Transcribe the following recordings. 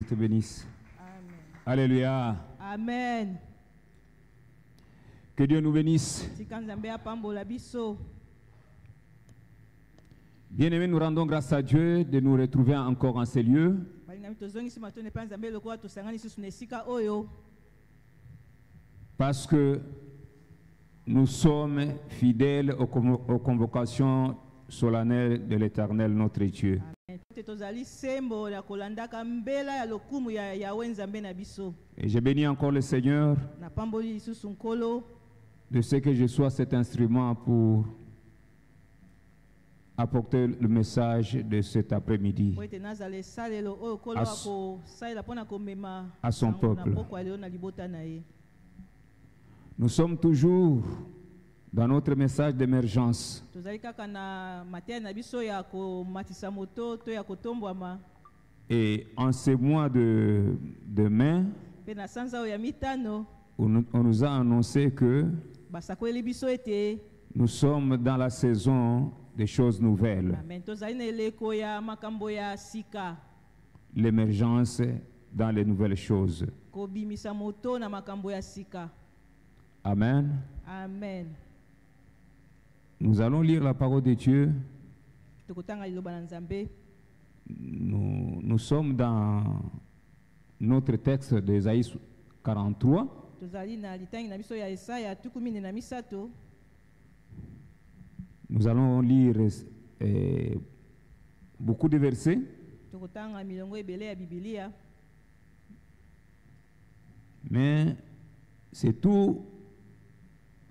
te bénisse. Amen. Alléluia. Amen. Que Dieu nous bénisse. Bien-aimés, nous rendons grâce à Dieu de nous retrouver encore en ces lieux. Parce que nous sommes fidèles aux convocations solennelles de l'Éternel, notre Dieu. Et je bénis encore le Seigneur de ce que je sois cet instrument pour apporter le message de cet après-midi à son peuple. Nous sommes toujours dans notre message d'émergence. Et en ce mois de mai, on nous a annoncé que nous sommes dans la saison des choses nouvelles. L'émergence dans les nouvelles choses. Amen. Amen. Nous allons lire la parole de Dieu. Nous sommes dans notre texte d'Ésaïe 43. Nous allons lire beaucoup de versets. Mais c'est tout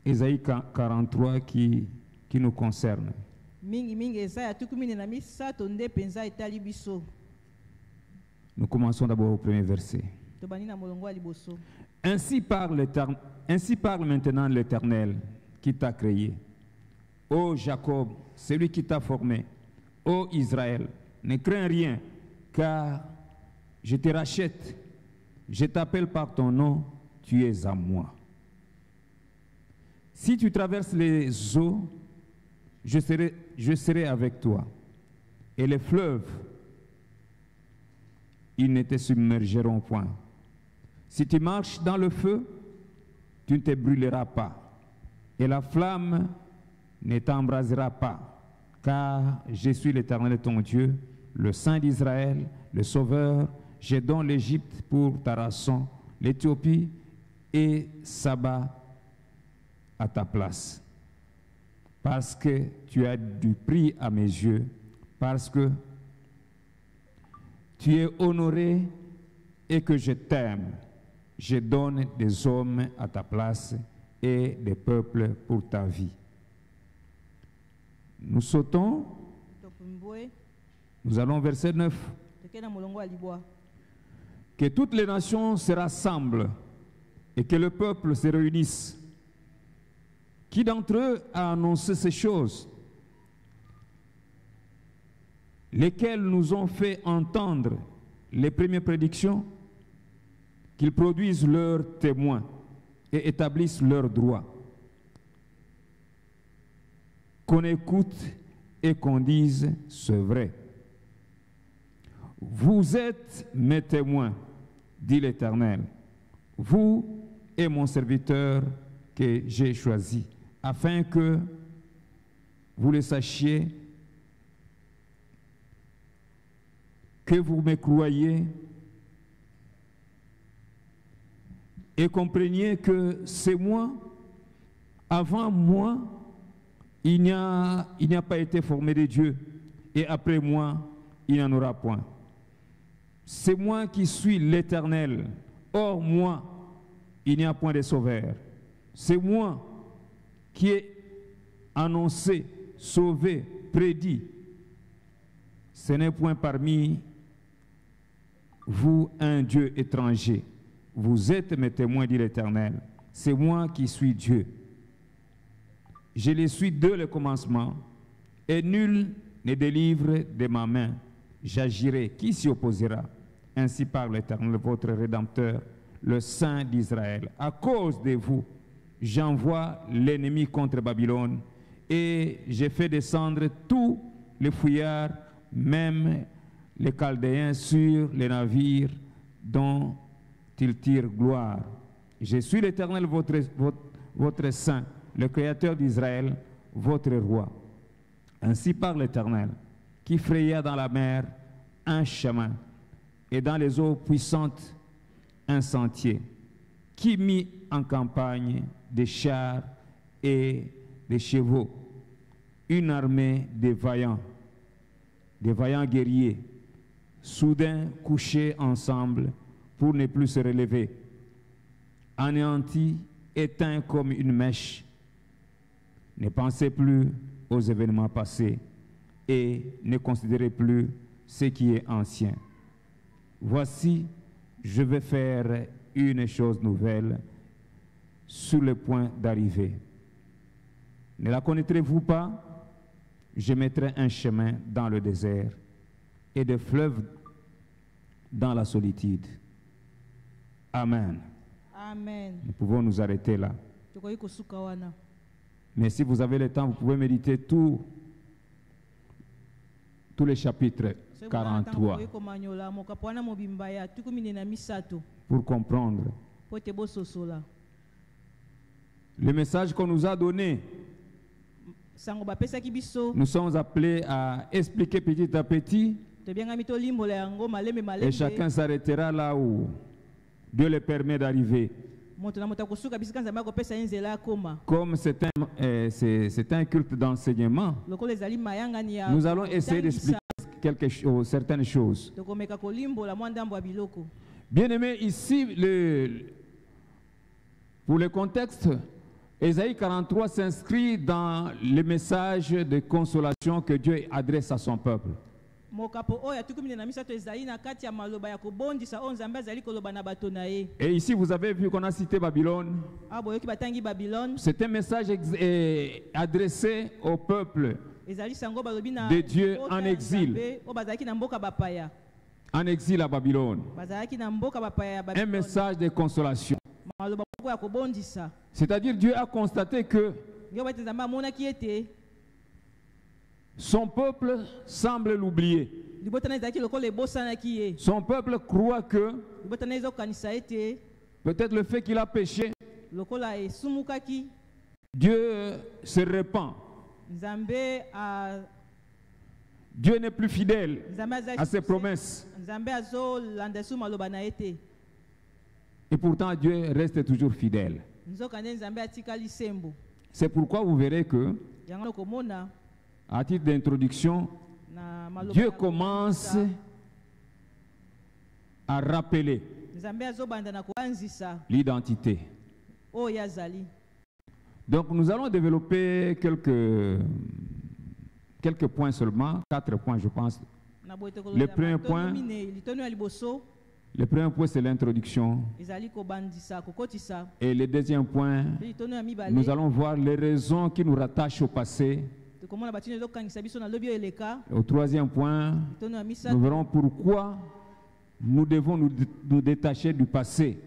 Ésaïe 43 qui nous concerne. Nous commençons d'abord au premier verset. Ainsi parle maintenant l'Éternel qui t'a créé. Ô Jacob, celui qui t'a formé. Ô Israël, ne crains rien, car je te rachète. Je t'appelle par ton nom, tu es à moi. Si tu traverses les eaux, je serai avec toi. Et les fleuves, ils ne te submergeront point. Si tu marches dans le feu, tu ne te brûleras pas. Et la flamme ne t'embrasera pas. Car je suis l'Éternel ton Dieu, le Saint d'Israël, le Sauveur. Je donne l'Égypte pour ta rançon, l'Éthiopie et Saba à ta place. Parce que tu as du prix à mes yeux, parce que tu es honoré et que je t'aime, je donne des hommes à ta place et des peuples pour ta vie. Nous sautons, nous allons au verset 9. Que toutes les nations se rassemblent et que le peuple se réunisse. Qui d'entre eux a annoncé ces choses, lesquelles nous ont fait entendre les premières prédictions, qu'ils produisent leurs témoins et établissent leurs droits, qu'on écoute et qu'on dise c'est vrai. Vous êtes mes témoins, dit l'Éternel, vous et mon serviteur que j'ai choisi, afin que vous le sachiez, que vous me croyez et compreniez que c'est moi, avant moi, il n'y a pas été formé de Dieu, et après moi, il n'y en aura point. C'est moi qui suis l'Éternel, hors moi, il n'y a point de sauveur. C'est moi qui ai annoncé, sauvé, prédit. Ce n'est point parmi vous un Dieu étranger. Vous êtes mes témoins, dit l'Éternel. C'est moi qui suis Dieu. Je les suis dès le commencement, et nul ne délivre de ma main. J'agirai. Qui s'y opposera? Ainsi parle l'Éternel, votre Rédempteur, le Saint d'Israël. À cause de vous, j'envoie l'ennemi contre Babylone, et j'ai fait descendre tous les fouillards, même les Chaldéens, sur les navires dont il tire gloire. Je suis l'Éternel, votre saint, le Créateur d'Israël, votre roi. Ainsi parle l'Éternel, qui fraya dans la mer un chemin et dans les eaux puissantes un sentier, qui mit en campagne des chars et des chevaux, une armée de vaillants guerriers, soudain couchés ensemble pour ne plus se relever, anéantis, éteints comme une mèche. Ne pensez plus aux événements passés et ne considérez plus ce qui est ancien. Voici, je vais faire une chose nouvelle sur le point d'arriver. Ne la connaîtrez-vous pas? Je mettrai un chemin dans le désert et des fleuves dans la solitude. Amen. Amen. Nous pouvons nous arrêter là. Mais si vous avez le temps, vous pouvez méditer tous les chapitres 43 pour comprendre le message qu'on nous a donné. Nous sommes appelés à expliquer petit à petit et chacun s'arrêtera là où Dieu le permet d'arriver. Comme c'est un culte d'enseignement, nous allons essayer d'expliquer certaines choses. Bien aimé, ici, pour le contexte, Ésaïe 43 s'inscrit dans le message de consolation que Dieu adresse à son peuple. Et ici, vous avez vu qu'on a cité Babylone. C'est un message adressé au peuple de Dieu en exil. En exil à Babylone. Un message de consolation. C'est-à-dire Dieu a constaté que son peuple semble l'oublier. Son peuple croit que peut-être le fait qu'il a péché, Dieu se répand. Dieu n'est plus fidèle à ses promesses. Et pourtant Dieu reste toujours fidèle. C'est pourquoi vous verrez que, à titre d'introduction, Dieu commence à rappeler l'identité. Donc nous allons développer quelques points seulement, 4 points je pense. Le premier point, c'est l'introduction. Et le deuxième point, nous allons voir les raisons qui nous rattachent au passé. Au troisième point, nous verrons pourquoi nous devons nous détacher du passé.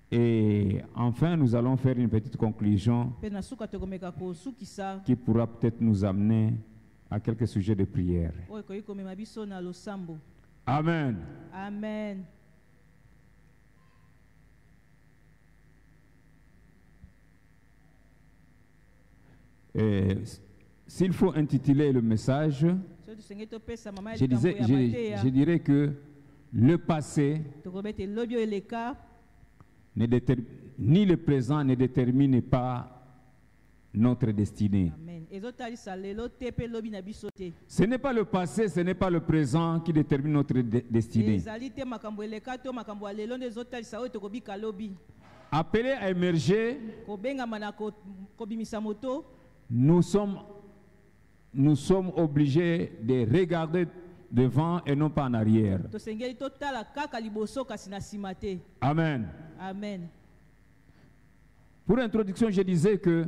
Et enfin, nous allons faire une petite conclusion qui pourra peut-être nous amener à quelques sujets de prière. Amen. Amen. S'il faut intituler le message, je dirais que le passé ni le présent ne détermine pas notre destinée. Ce n'est pas le passé, ce n'est pas le présent qui détermine notre destinée. Appelés à émerger, nous sommes obligés de regarder devant et non pas en arrière. Amen. Amen. Pour introduction, je disais que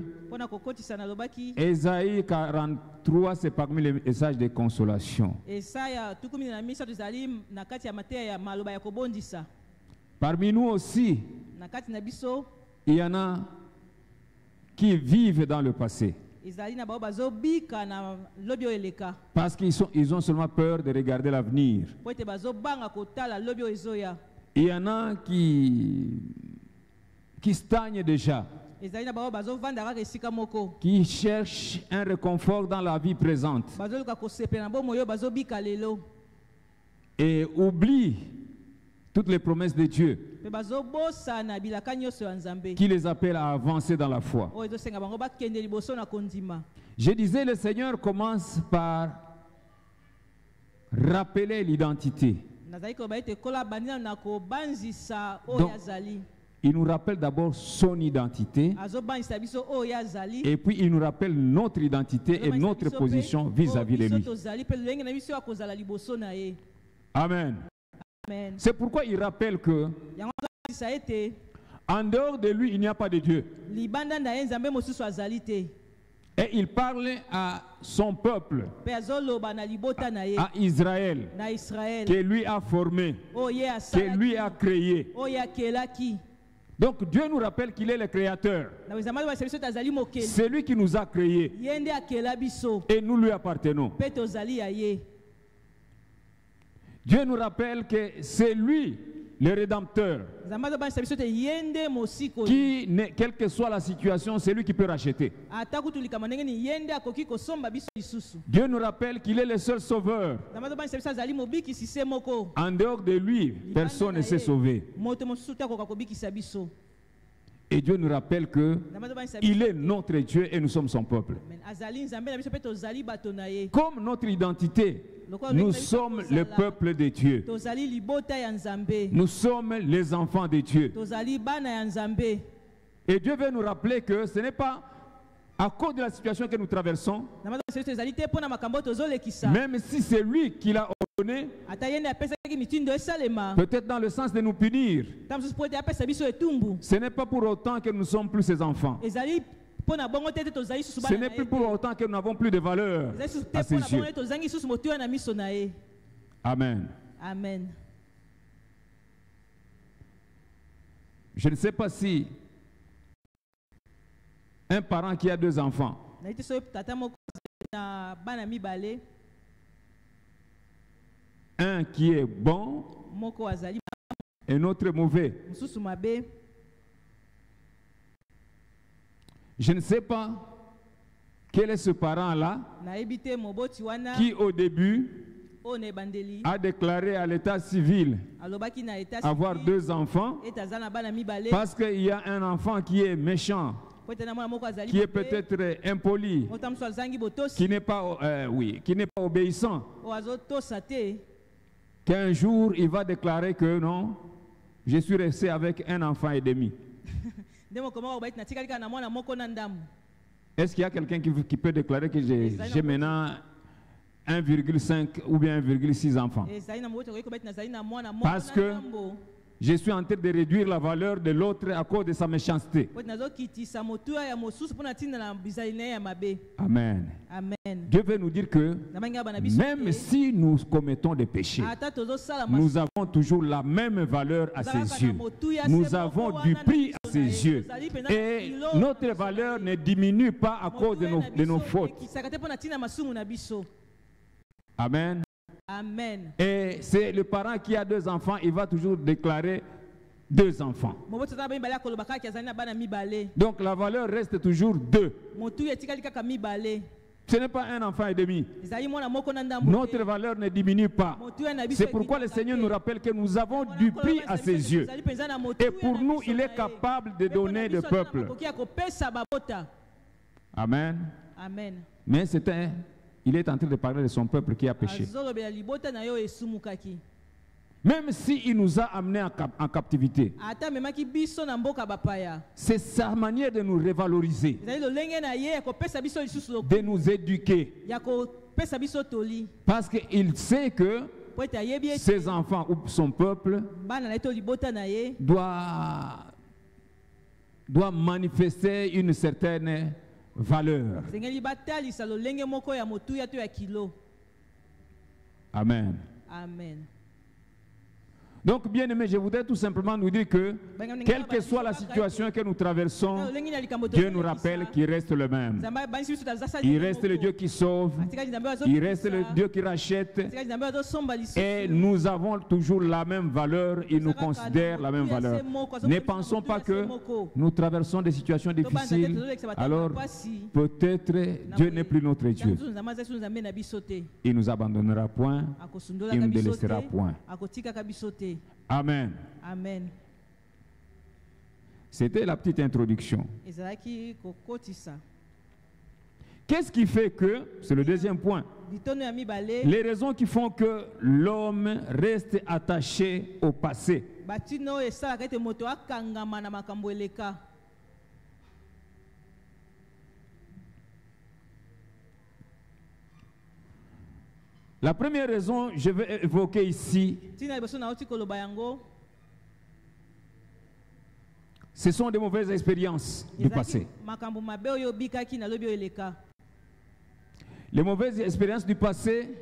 Ésaïe 43, c'est parmi les messages de consolation. Parmi nous aussi, il y en a qui vivent dans le passé. ezali na bao bazobika na lobi oyo eleka Parce qu'ils ont seulement peur de regarder l'avenir. po ete bazobanga kotala lobi oyo ezoya. Il y en a qui stagnent déjà, Ezali na bao bazovanda kaka esika moko qui cherchent un réconfort dans la vie présente bazoluka kosepela na bomoi oyo bazobika lelo et oublient toutes les promesses de Dieu mpe bazobosana bilaka nyonso ya Nzambe qui les appelle à avancer dans la foi. oyo ezosenga bango bakende liboso na kondima. Je disais, le Seigneur commence par rappeler l'identité. Nazali koloba ete kola bandi na kobanzisa Donc, oyo azali il nous rappelle d'abord son identité azobanzisa biso oyo azali et puis il nous rappelle notre identité et notre position vis-à-vis de lui. tozali mpe lolenge na biso ya kozala liboso na ye. Amen. Amen. C'est pourquoi il rappelle que Yango azobanzisa ete en dehors de lui, il n'y a pas de Dieu. libanda na ye Nzambe mosusu azali te. Et il parle à son peuple, Mpe azoloba na libota na ye à Israël, na Israel que lui a formé, oyo ye que lui a créé. oyo akelaki. Donc Dieu nous rappelle qu'il est le créateur. Na Nzambe azobanzisa biso ete azali mokeli C'est lui qui nous a créés ye nde akela biso et nous lui appartenons. mpe tozali ya ye. Dieu nous rappelle que c'est lui le rédempteur Nzambe azobanzisa biso ete ye nde mosikoli qui, quelle que soit la situation, c'est lui qui peut racheter. ata kutu likama ndenge nini ye nde akoki kosomba biso lisusu. Dieu nous rappelle qu'il est le seul sauveur. Nzambe azobanzisa biso azali mobikisi se moko En dehors de lui, personne ne s'est sauvé. moto mosusu te akoka kobikisa biso. Et Dieu nous rappelle que Nzambe azobanzisa biso il est notre Dieu et nous sommes son peuple. Amen. Azali Nzambe na biso mpe tozali bato na ye. Comme notre identité, nous sommes le peuple de Dieu. Tozali libota ya Nzambe. Nous sommes les enfants de Dieu. Tozali bana ya Nzambe. Et Dieu veut nous rappeler que ce n'est pas à cause de la situation que nous traversons, Nzambe azobanzisa biso ezali te mpo na makambo tozolekisa. même si c'est lui qui l'a ordonné, Ata ye nde apesaki mitindo esalema. peut-être dans le sens de nous punir. Ta mosusu mpo ete apesa biso etumbu. Ce n'est pas pour autant que nous ne sommes plus ses enfants. Ezali mpo na bongo te ete tozali susu Ce bana na n'est ye plus te. pour autant que nous n'avons plus de valeur Ezali susu te à mpo ses na bongo yeux. ete tozangi susu motuya na miso na ye. Amen. Amen. Je ne sais pas si un parent qui a 2 enfants, Na ite so tata moko na bana mibale un qui est bon moko azali et un autre mauvais. mosusu mabe. Je ne sais pas quel est ce parent-là Nayebi te moboti wana qui au début oyo na ebandeli a déclaré à l'état civil alobaki na etat avoir 2 enfants ete aza na bana mibale parce qu'il y a un enfant qui est méchant, po ete na mwana moko azali qui est mabe, peut-être impoli, moto mosusu azangi botosi qui n'est pas, qui n'est pas obéissant, oyo azotosa te qu'un jour il va déclarer que non, je suis resté avec un enfant et demi. nde moko moko baiti natikali kaka na mwana moko na ndambo. Est-ce qu'il y a quelqu'un qui peut déclarer que j'ai maintenant 1,5 ou bien 1,6 enfants? Ezali na moboti akoki kobaiti nazali na mwana moko Parce na que ndambo je suis en train de réduire la valeur de l'autre à cause de sa méchanceté. po ete nazokitisa motuya ya mosusu mpo na ntina na bizali na ye ya mabe. Amen. Amen. Dieu veut nous dire que Nabangi ya bana biso même te, si nous commettons des péchés, ata tozosala nous avons toujours la même valeur à ses yeux. Nous avons du prix à ses yeux. Et notre valeur ne diminue pas à cause de nos fautes. ekisaka te mpo na ntina ya masumu na biso. Amen. Amen. Et c'est le parent qui a 2 enfants, il va toujours déclarer 2 enfants. Moboti aza na bana mibale akoloba kaka azali na bana mibale. Donc la valeur reste toujours 2. Motuya etikali kaka mibale. Ce n'est pas un enfant et demi. Ezali mwana moko na ndambo. Notre valeur ne diminue pas. Motuya na biso C'est pourquoi le Seigneur nous rappelle que nous avons du prix à ses yeux. Et pour nous, il est capable de donner le peuple. Amen. Amen. Mais il est en train de parler de son peuple qui a péché. Même s'il nous a amenés en captivité, c'est sa manière de nous revaloriser, de nous éduquer. Parce qu'il sait que ses enfants ou son peuple doit manifester une certaine valeur. Amen. Amen. Donc, bien aimé, je voudrais tout simplement nous dire que, quelle que soit la situation que nous traversons, Dieu nous rappelle qu'il reste le même. Il reste le Dieu qui sauve, il reste le Dieu qui rachète, et nous avons toujours la même valeur, il nous considère la même valeur. Ne pensons pas que nous traversons des situations difficiles, alors peut-être Dieu n'est plus notre Dieu. Il ne nous abandonnera point, il ne nous délaissera point. Amen. Amen. C'était la petite introduction. Qu'est-ce qui fait que, c'est le deuxième point, les raisons qui font que l'homme reste attaché au passé. La première raison, je vais évoquer ici, ce sont des mauvaises expériences du passé. Les mauvaises expériences du passé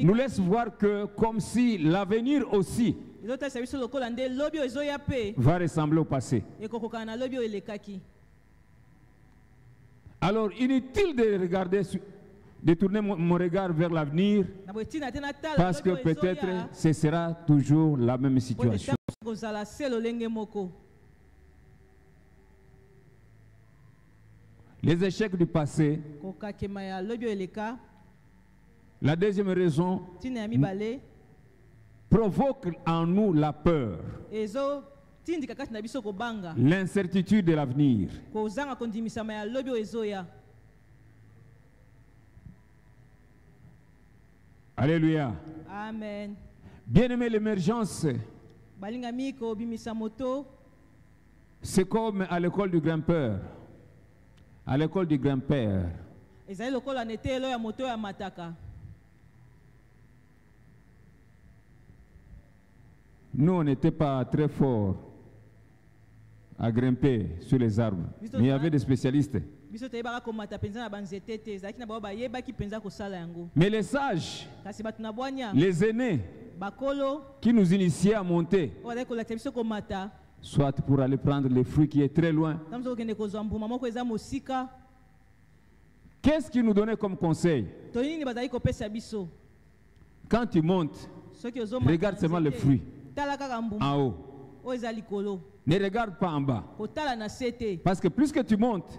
nous laissent voir que, comme si l'avenir aussi va ressembler au passé. Alors, inutile de regarder, de tourner mon regard vers l'avenir, parce que peut-être ce sera toujours la même situation. Les échecs du passé, la deuxième raison, provoque en nous la peur, l'incertitude de l'avenir. Alléluia. Amen. Bien-aimé, l'émergence, c'est comme à l'école du grand-père. À l'école du grand-père. Nous, on n'était pas très forts à grimper sur les arbres. Mais il y avait des spécialistes. Mais les sages, les aînés, qui nous initiaient à monter, soit pour aller prendre les fruits qui est très loin. Qu'est-ce qu'ils nous donnaient comme conseil? Quand tu montes, regarde seulement les fruits en haut. Ne regarde pas en bas. Parce que plus que tu montes,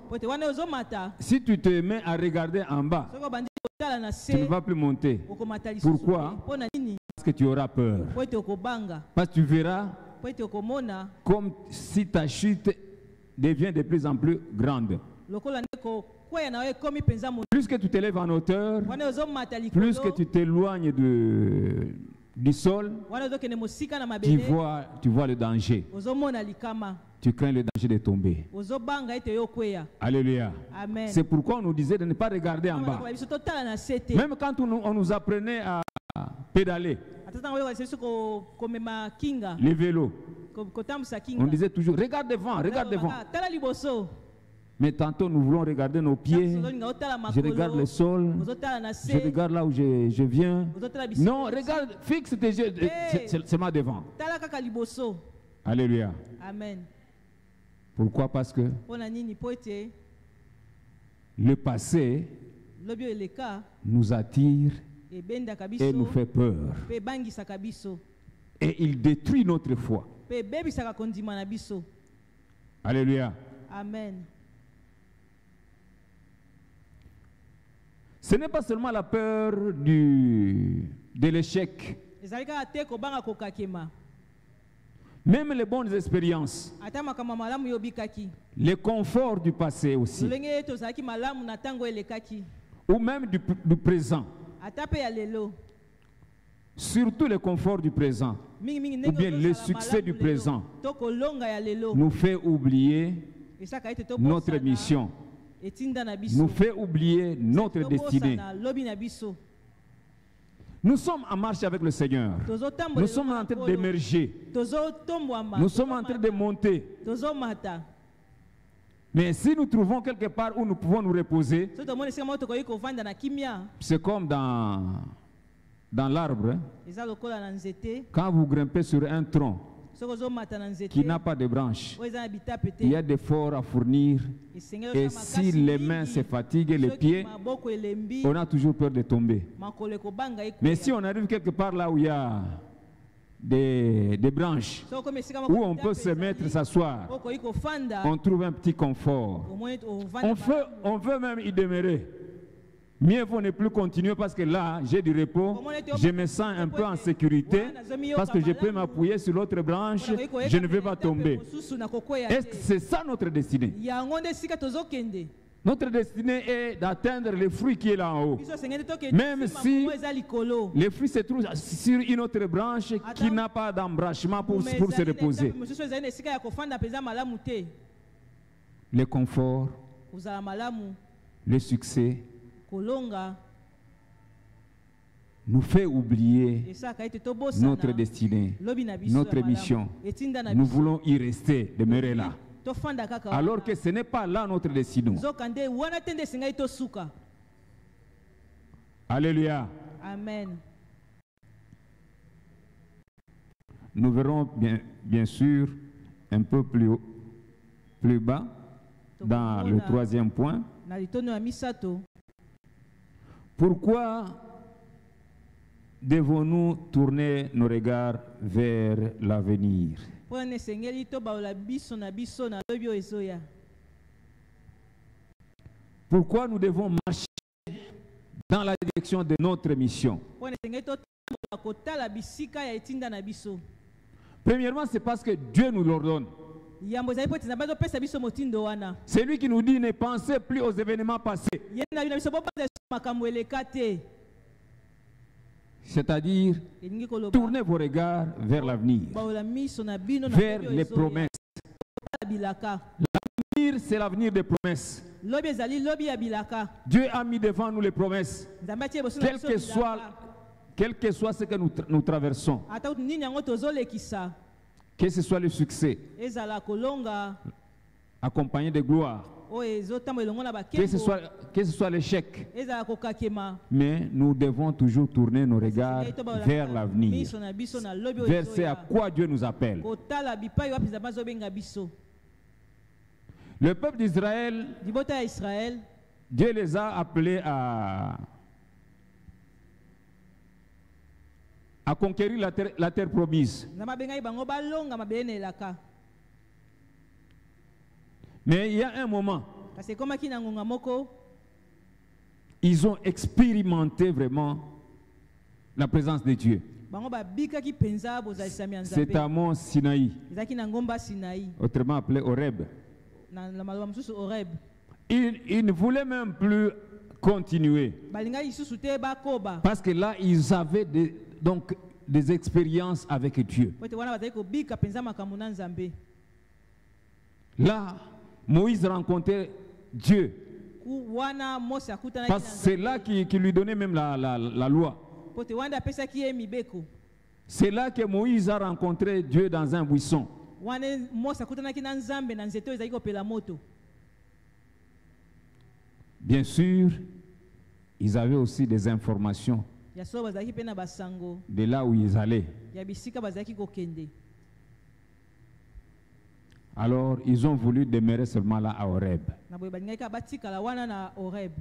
si tu te mets à regarder en bas, tu ne vas plus monter. Pourquoi? Parce que tu auras peur. Parce que tu verras comme si ta chute devient de plus en plus grande. Plus que tu t'élèves en hauteur, plus que tu t'éloignes du sol, tu vois le danger. Tu crains le danger de tomber. Alléluia. C'est pourquoi on nous disait de ne pas regarder en bas. Même quand on nous apprenait à pédaler, les vélos, on disait toujours regarde devant, regarde devant. Mais tantôt nous voulons regarder nos pieds, je regarde le sol, je regarde là où je viens. Non, regarde, fixe tes yeux seulement devant. Alléluia. Amen. Pourquoi? Parce que le passé nous attire et nous fait peur. Et il détruit notre foi. Alléluia. Amen. Ce n'est pas seulement la peur de l'échec. Même les bonnes expériences, les conforts du passé aussi, ou même du présent, surtout les conforts du présent, ou bien le succès du présent, nous fait oublier notre mission, nous fait oublier notre destinée. Nous sommes en marche avec le Seigneur. Nous sommes en train d'émerger. Nous sommes en train de monter. Mais si nous trouvons quelque part où nous pouvons nous reposer, c'est comme dans dans l'arbre, eza lokola na nzete quand vous grimpez sur un tronc soki ozomata na nzete qui n'a pas de branches, oyo eza na bitape te il y a des efforts à fournir. esengeli Et osala si makasi les mingi. mains se fatiguent, les Soki pieds, maboko elembi on a toujours peur de tomber. makolo ekobanga Mais ekoya. si on arrive quelque part là où il y a des branches, Soki okomi esika moko où on bitape peut se ezali, mettre, s'asseoir, okoki kofanda on trouve un petit confort. omoni ovanda On veut même y demeurer. Mieux vaut ne plus continuer parce que là, j'ai du repos, je me sens un peu en sécurité parce que je peux m'appuyer sur l'autre branche, je ne vais pas tomber. Est-ce que c'est ça notre destinée? yango nde esika tozokende. Notre destinée est d'atteindre le fruit qui est là en haut. Biso esengeli tokende Même nsima si moko eza likolo. le fruit se trouve sur une autre branche qui n'a pas d'embranchement pour se reposer. mosusu ezali na esika ya kofanda mpenza malamu te. Le confort, kozala malamu le succès kolonga nous fait oublier esaka ete tobosana notre destinée, lobi na biso notre ya malamu. mission. etinda na Nous biso voulons y rester, demeurer là. tofanda kaka Alors wana. que ce n'est pas là notre destinée. nzoka nde wana te nde esengeli tosuka. Alléluia. Amen. Nous verrons bien sûr un peu plus bas dans le troisième point. na litono ya misato Pourquoi devons-nous tourner nos regards vers l'avenir? mpo wana esengeli tobaola biso na biso na lobi oyo ezoya. Pourquoi nous devons marcher dans la direction de notre mission? mpo wana esengeli totambola kotala bisika ya etinda na biso. Premièrement, c'est parce que Dieu nous l'ordonne. yambo ezali po ete nzambe azopesa biso motindo wana. C'est lui qui nous dit ne pensez plus aux événements passés. ye na bino biso bobanza makambo eleka te. C'est-à-dire, elingi koloba tournez vos regards vers l'avenir, baola miso na bino na vers lobi oyo les ezoya. promesses. Kotala bilaka. L'avenir, c'est l'avenir des promesses. lobi ezali lobi ya bilaka. Dieu a mis devant nous les promesses. nzambe atie liboso na Quel biso que bilaka. soit, quel que soit ce que nous traversons, ata kuti nini yango tozolekisa que ce soit le succès, ezala kolonga accompagné de gloire, oyo ezotambola elongo na que ce bakembo soit l'échec, ezala kokakema. mais nous devons toujours tourner nos regards Esengeli tobaola vers l'avenir, miso na biso na lobi oyo vers ce à ezoya. quoi Dieu nous appelle. kotala bipai wapi nzambe azobenga biso. Le peuple d'Israël, libota ya israel Dieu les a appelés à conquérir la terre promise. nzambe abengaki bango balonga mabele na elaka. Mais il y a un moment, kasi ekomaki na ngonga moko ils ont expérimenté vraiment la présence de Dieu. bango babikaki mpenza bozalisami ya C'est à nzambe. Mont Sinaï, ezalaki na ngomba sinai autrement appelé Horeb. na maloba mosusu oreb. Ils ne voulaient même plus continuer. balingaki lisusu te bakoba Parce que là, ils avaient donc des expériences avec Dieu. po ete wana bazali kobika mpenza makambo na nzambe. Là, Moïse rencontrait Dieu. wana mose akutanaki Parce que c'est là qui lui donnait même la loi. po ete wana apesaki ye mibeko. C'est là que Moïse a rencontré Dieu dans un buisson. wana mose akutanaki na nzambe na nzete oyo ezalaki kopela moto. Bien sûr, ils avaient aussi des informations ya solo bazalaki mpe na basango de là où ils allaient. ya bisika bazalaki kokende. Alors, ils ont voulu demeurer seulement là à Horeb. na boye balingaki kaka batikala wana na oreb.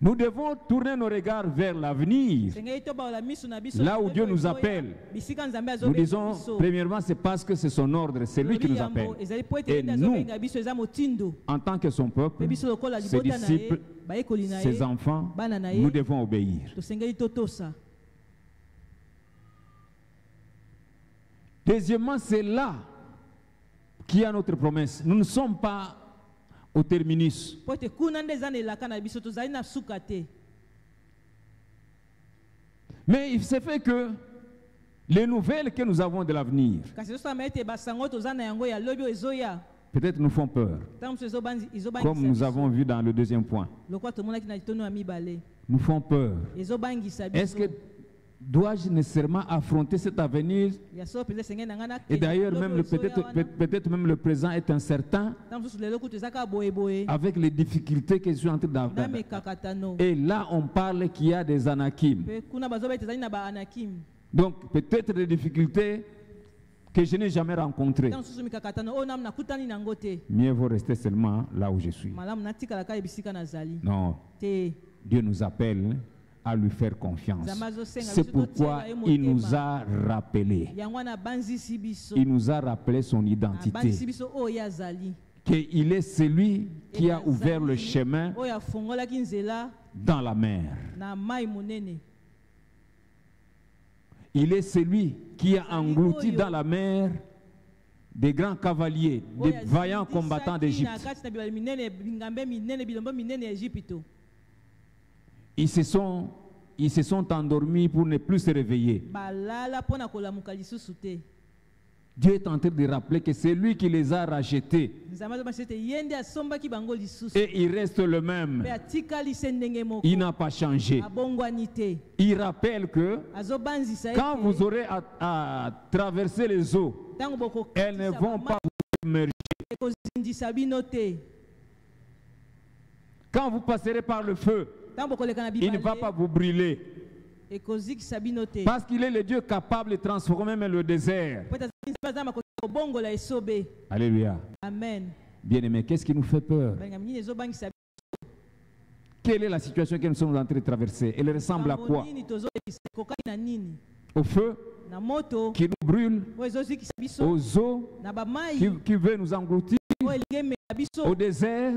Nous devons tourner nos regards vers l'avenir. sengeli tobaola miso na biso Là na où lobi Dieu oyo nous ezoya. appelle. bisika nzambe Nous azobenga disons, biso. premièrement, c'est parce que c'est son ordre, c'est lui qui Lobi nous yango appelle. ezali po ete Et nde nous, azobenga biso eza motindo. en tant que son peuple, mpe biso lokola ses libota na disciples, ye bayekoli na ses ye enfants, bana na nous ye devons obéir. tosengeli totosa. Deuxièmement, c'est là qu'il y a notre promesse. Nous ne sommes pas au terminus. po ete kuna nde eza na elaka na biso tozali na suka te. Mais il se fait que les nouvelles que nous avons de l'avenir, kasi ezosala ete basango toza na yango ya lobi oyo ezoya peut-être nous font peur, ntango mosusu ezobangisa comme nous biso. avons vu dans le deuxième point. lokola tomonaki na litono ya mibale Nous font peur. ezobangisa Est-ce que biso. dois-je nécessairement affronter cet avenir? Et d'ailleurs, même peut-être même le présent est incertain avec les difficultés que je suis en train d'avoir. Et là, on parle qu'il y a des anakim. Donc, peut-être des difficultés que je n'ai jamais rencontrées. Mieux vaut rester seulement là où je suis. Non. Dieu nous appelle à lui faire confiance. C'est pourquoi il nous a rappelé. Il nous a rappelé son identité. Qu'il est celui qui a ouvert le chemin dans la mer. Il est celui qui a englouti dans la mer des grands cavaliers, des vaillants combattants d'Égypte. Ils se sont endormis pour ne plus se réveiller. Dieu est en train de rappeler que c'est lui qui les a rachetés. Et il reste le même. Il n'a pas changé. Il rappelle que quand vous aurez à traverser les eaux, elles ne vont pas vous submerger. Quand vous passerez par le feu, il ne va pas vous brûler. Parce qu'il est le Dieu capable de transformer même le désert. Alléluia. Amen. Bien-aimés, qu'est-ce qui nous fait peur? Quelle est la situation que nous sommes en train de traverser? Elle ressemble à quoi? Au feu qui nous brûle, aux eaux qui veut nous engloutir, au désert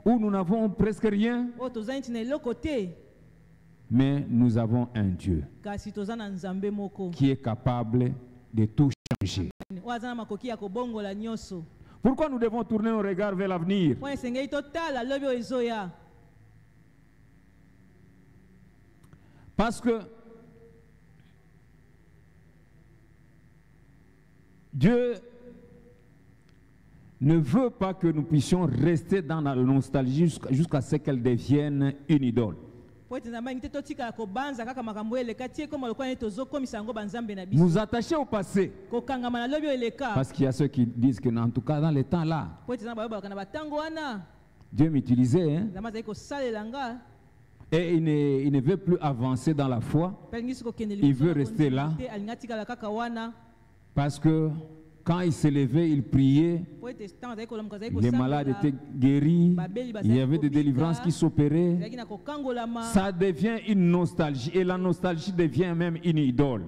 où nous n'avons presque rien. Mais nous avons un Dieu qui est capable de tout changer. Pourquoi nous devons tourner nos regards vers l'avenir? Parce que Dieu ne veut pas que nous puissions rester dans la nostalgie jusqu'à ce qu'elle devienne une idole. Vous attachez au passé. Parce qu'il y a ceux qui disent que, en tout cas, dans les temps là, Dieu m'utilisait. Hein? Et il ne veut plus avancer dans la foi. Il veut rester là. Parce que quand il s'est levé, il priait. Les malades étaient guéris. Il y avait des délivrances qui s'opéraient. Ça devient une nostalgie. Et la nostalgie devient même une idole.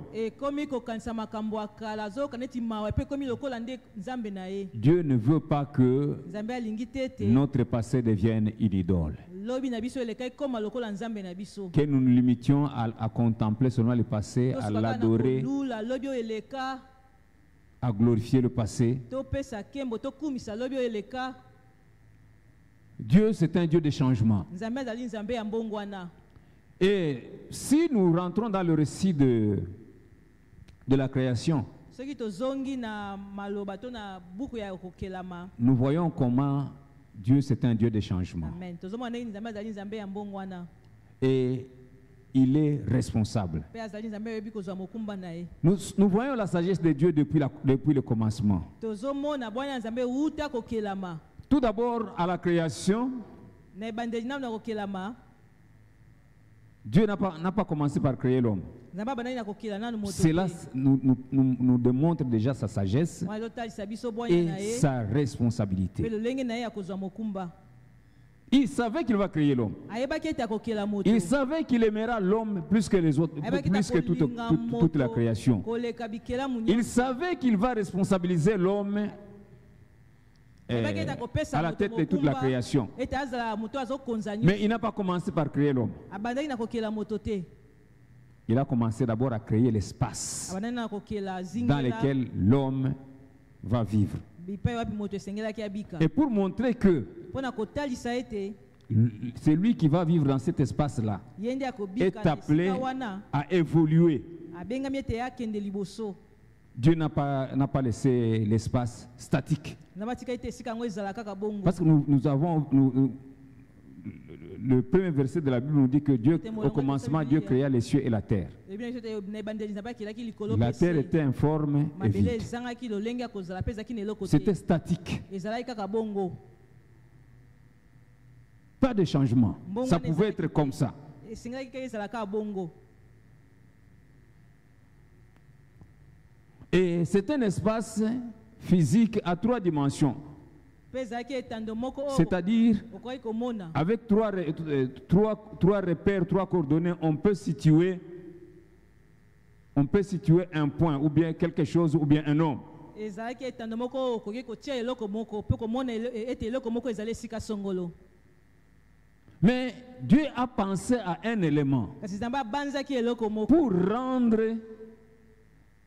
Dieu ne veut pas que notre passé devienne une idole. Que nous nous limitions à contempler seulement le passé, à l'adorer, à glorifier le passé. Dieu, c'est un Dieu de changement. Et si nous rentrons dans le récit de la création, nous voyons comment Dieu, c'est un Dieu de changement. Et il est responsable. Nous voyons la sagesse de Dieu depuis le commencement. Tout d'abord, à la création, Dieu n'a pas commencé par créer l'homme. Cela nous démontre déjà sa sagesse et sa responsabilité. Il savait qu'il va créer l'homme. Il savait qu'il aimera l'homme plus que les autres, plus que toute la création. Il savait qu'il va responsabiliser l'homme à la tête de toute la création. Mais il n'a pas commencé par créer l'homme. Il a commencé d'abord à créer l'espace dans lequel l'homme va vivre. Et pour montrer que c'est lui qui va vivre dans cet espace-là est appelé à évoluer. Dieu n'a pas laissé l'espace statique. Parce que le premier verset de la Bible nous dit que Dieu, au commencement, Dieu créa les cieux et la terre. La terre était informe et vide. C'était statique. Pas de changement. Ça pouvait être comme ça. Et c'est un espace physique à 3 dimensions. C'est-à-dire, avec trois repères, 3 coordonnées, on peut situer un point, ou bien quelque chose, ou bien un homme. Mais Dieu a pensé à un élément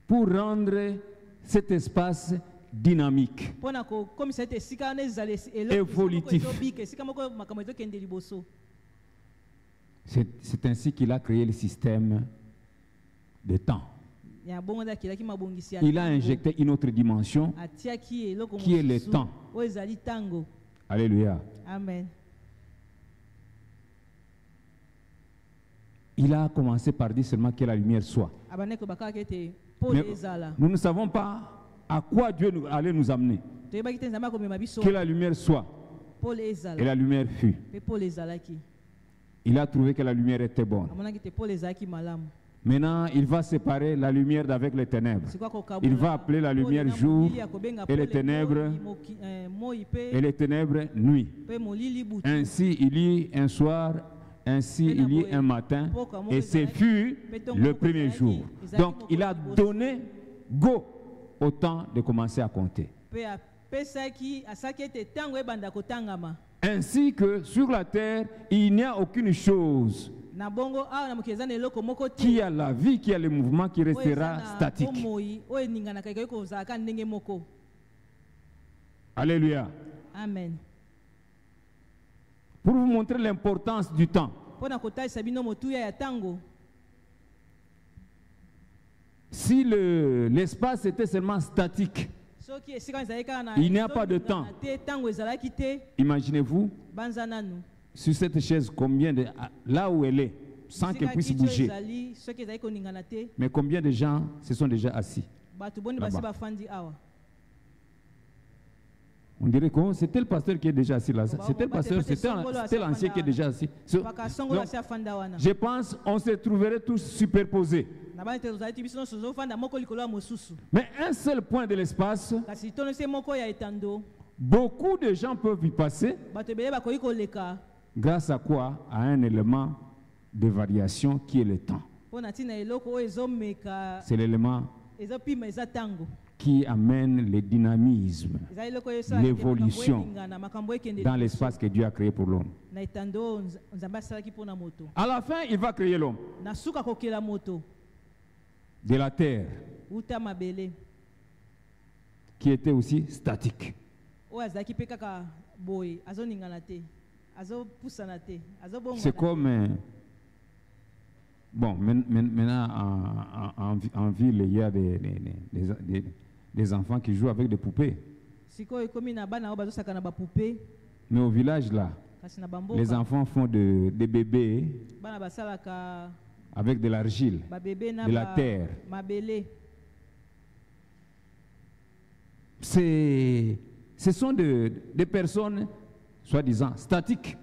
pour rendre cet espace dynamique, évolutif. C'est ainsi qu'il a créé le système de temps. Il a injecté une autre dimension qui est le temps. Alléluia. Amen. Il a commencé par dire seulement que la lumière soit. Mais nous ne savons pas à quoi Dieu allait nous amener. Que la lumière soit. Et la lumière fut. Il a trouvé que la lumière était bonne. Maintenant, il va séparer la lumière d'avec les ténèbres. Il va appeler la lumière jour et les ténèbres nuit. Ainsi, il y eut un soir, ainsi il y eut un matin, et ce fut le premier jour. Donc, il a donné go au temps de commencer à compter. Ainsi que sur la terre, il n'y a aucune chose qui a la vie, qui a le mouvement, qui restera statique. Alléluia. Amen. Pour vous montrer l'importance du temps. Si l'espace était seulement statique, il n'y a pas de temps. Imaginez-vous, sur cette chaise, là où elle est, sans qu'elle puisse bouger. Mais combien de gens se sont déjà assis là-bas? On dirait que c'était le pasteur qui est déjà assis là. C'était le pasteur, c'était l'ancien qui est déjà assis. Donc, je pense qu'on se trouverait tous superposés. Mais un seul point de l'espace, beaucoup de gens peuvent y passer. Grâce à quoi? À un élément de variation qui est le temps. C'est l'élément qui amène le dynamisme, l'évolution dans l'espace que Dieu a créé pour l'homme. À la fin, il va créer l'homme de la terre qui était aussi statique. C'est comme bon, maintenant en ville, il y a des enfants qui jouent avec des poupées. Mais au village là, les enfants font des bébés avec de l'argile, de la terre. Ce sont des personnes, soi-disant, statiques.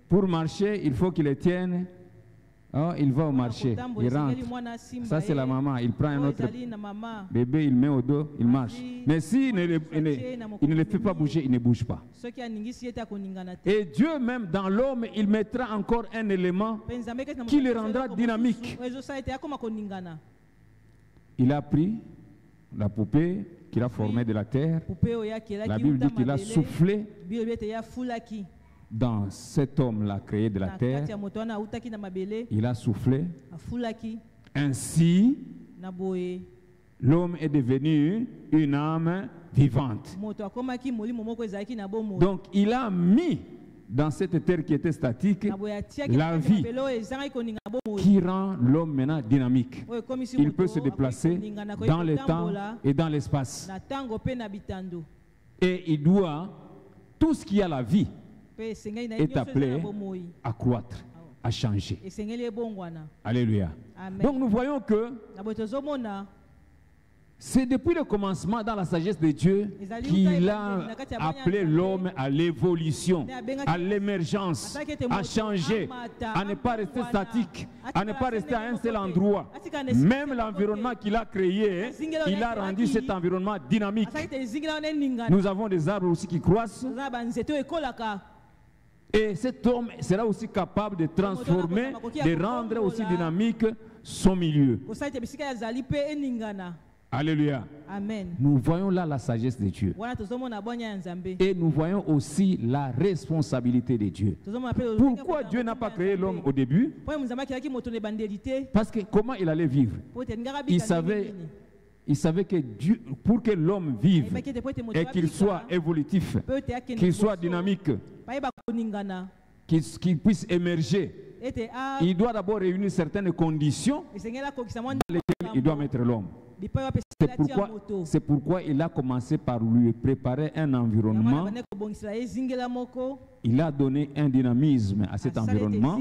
Pour marcher, il faut qu'il les tienne. Oh, il va au marché, il rentre. Ça, c'est la maman. Il prend un autre bébé, il met au dos, il marche. Mais s'il ne le fait pas bouger, il ne bouge pas. Et Dieu même, dans l'homme, il mettra encore un élément qui le rendra dynamique. Il a pris la poupée qu'il a formée de la terre. La Bible dit qu'il a soufflé dans cet homme-là créé de la terre. Il a soufflé. Ainsi, l'homme est devenu une âme vivante. Donc, il a mis dans cette terre qui était statique la vie qui rend l'homme maintenant dynamique. Il peut se déplacer dans le temps et dans l'espace. Et il doit, tout ce qui a la vie, est appelé à croître, à changer. Alléluia. Donc nous voyons que c'est depuis le commencement dans la sagesse de Dieu qu'il a appelé l'homme à l'évolution, à l'émergence, à changer, à ne pas rester statique, à ne pas rester à un seul endroit. Même l'environnement qu'il a créé, il a rendu cet environnement dynamique. Nous avons des arbres aussi qui croissent. Et cet homme sera aussi capable de transformer, de rendre aussi dynamique son milieu. Alléluia. Amen. Nous voyons là la sagesse de Dieu. Et nous voyons aussi la responsabilité de Dieu. Pourquoi Dieu n'a pas créé l'homme au début? Parce que comment il allait vivre? Il savait que Dieu, pour que l'homme vive et qu'il soit évolutif, qu'il soit dynamique, qu'il puisse émerger, il doit d'abord réunir certaines conditions dans lesquelles il doit mettre l'homme. C'est pourquoi il a commencé par lui préparer un environnement. Il a donné un dynamisme à cet environnement.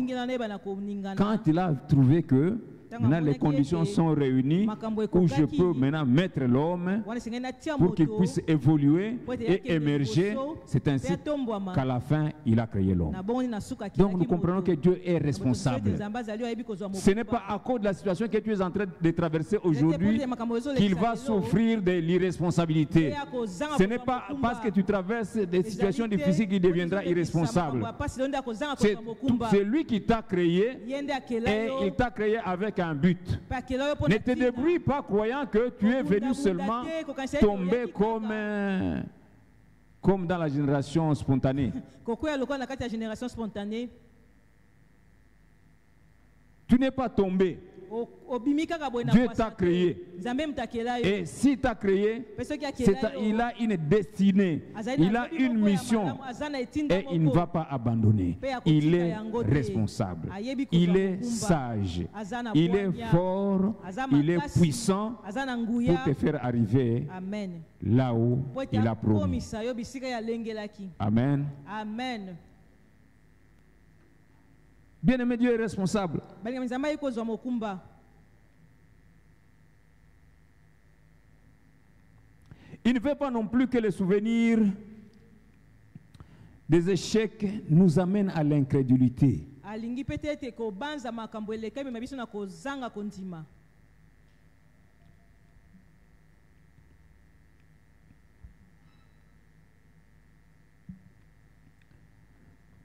Quand il a trouvé que maintenant les conditions sont réunies où je peux maintenant mettre l'homme pour qu'il puisse évoluer et émerger, c'est ainsi qu'à la fin il a créé l'homme. Donc nous comprenons que Dieu est responsable. Ce n'est pas à cause de la situation que tu es en train de traverser aujourd'hui qu'il va souffrir de l'irresponsabilité. Ce n'est pas parce que tu traverses des situations difficiles qu'il deviendra irresponsable. C'est lui qui t'a créé et il t'a créé avec un but. Ne te débrouille pas croyant que tu es venu seulement tomber comme dans la génération spontanée. Tu n'es pas tombé. Dieu t'a créé. Et s'il t'a créé, il a une destinée, il a une mission et il ne va pas abandonner. Il est responsable, il est sage, il est fort, il est puissant pour te faire arriver là où il a promis. Amen. Amen. Bien-aimé, Dieu est responsable. Il ne veut pas non plus que les souvenirs des échecs nous amènent à l'incrédulité.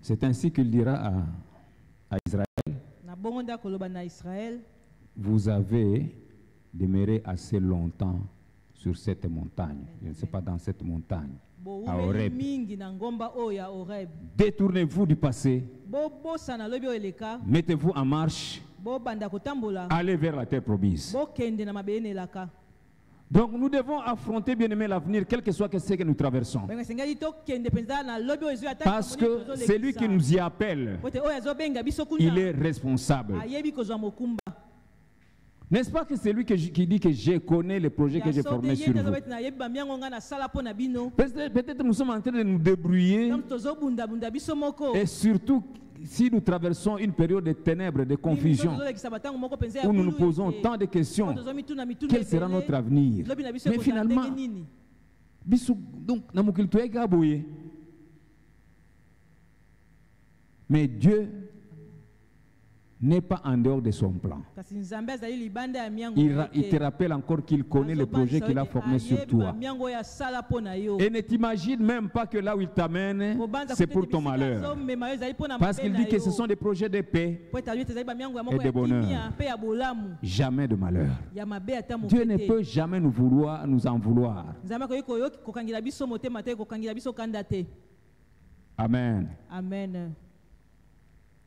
C'est ainsi qu'il dira à Israël, vous avez demeuré assez longtemps sur cette montagne. Je ne sais pas dans cette montagne. À Horeb. Détournez-vous du passé. Mettez-vous en marche. Allez vers la terre promise. Donc nous devons affronter, bien aimé, l'avenir, quel que soit ce que nous traversons. Parce que c'est lui qui nous y appelle. Il est responsable. N'est-ce pas que c'est lui qui dit que je connais les projets que j'ai formés sur vous? Peut-être nous sommes en train de nous débrouiller. Et surtout, si nous traversons une période de ténèbres, de confusion, où nous nous posons tant de questions, quel sera notre avenir? Mais finalement, mais Dieu n'est pas en dehors de son plan. Il te rappelle encore qu'il connaît le projet qu'il a formé sur toi. Et ne t'imagine même pas que là où il t'amène, c'est pour ton malheur. Parce qu'il dit que ce sont des projets de paix et de bonheur. Jamais de malheur. Dieu ne peut jamais nous en vouloir. Amen. Amen.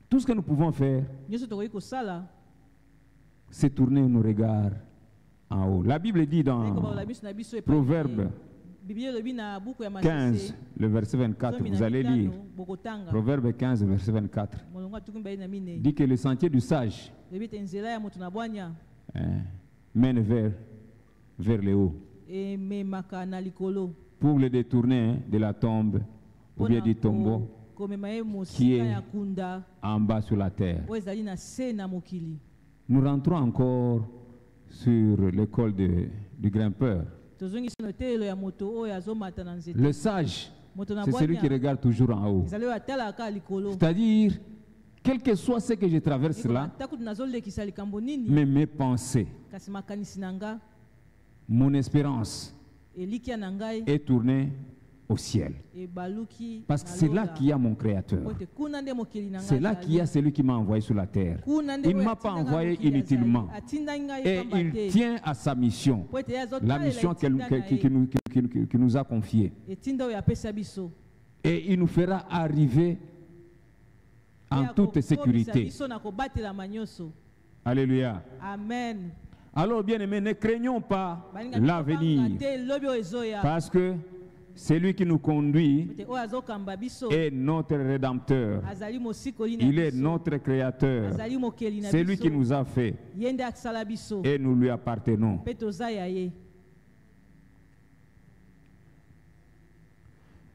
Tout ce que nous pouvons faire, c'est tourner nos regards en haut. La Bible dit dans Proverbe 15, le verset 24, vous allez lire. Proverbe 15, verset 24. Dit que le sentier du sage mène vers le haut. Pour le détourner de la tombe ou bien du tombeau, qui est en bas sur la terre. Nous rentrons encore sur l'école du grimpeur. Le sage, c'est celui qui regarde toujours en haut. C'est-à-dire, quel que soit ce que je traverse là, mais mes pensées, mon espérance est tournée au ciel. Parce que c'est là qu'il y a mon Créateur. C'est là qu'il y a celui qui m'a envoyé sur la terre. Il ne m'a pas envoyé inutilement. Et il tient à sa mission. La mission qu'il nous a confiée. Et il nous fera arriver en toute sécurité. Alléluia. Amen. Alors, bien aimés, ne craignons pas l'avenir. Parce que c'est lui qui nous conduit est notre Rédempteur. Il est notre Créateur. C'est lui qui nous a fait. Et nous lui appartenons.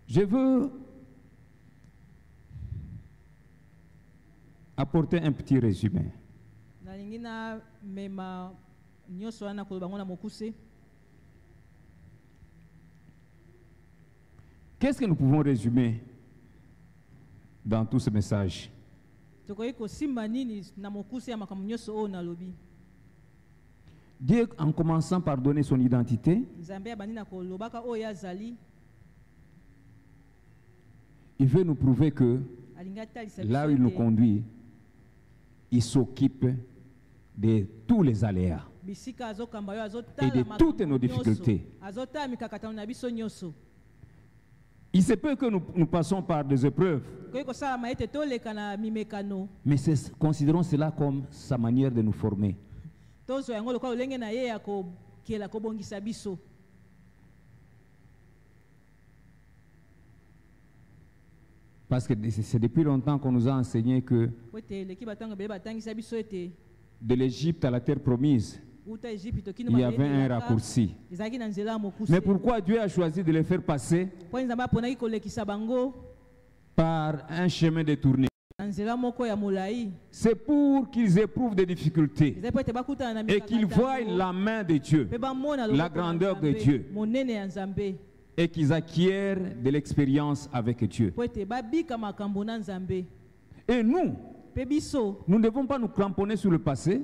Je veux apporter un petit résumé. Qu'est-ce que nous pouvons résumer dans tout ce message? Dieu, en commençant par donner son identité, il veut nous prouver que là où il nous conduit, il s'occupe de tous les aléas et de toutes nos difficultés. Il se peut que nous passons par des épreuves, mais considérons cela comme sa manière de nous former. Parce que c'est depuis longtemps qu'on nous a enseigné que de l'Égypte à la terre promise, il y avait un raccourci. Mais pourquoi Dieu a choisi de les faire passer par un chemin détourné? C'est pour qu'ils éprouvent des difficultés et qu'ils voient la main de Dieu, la grandeur de Dieu, et qu'ils acquièrent de l'expérience avec Dieu. Et nous ne devons pas nous cramponner sur le passé,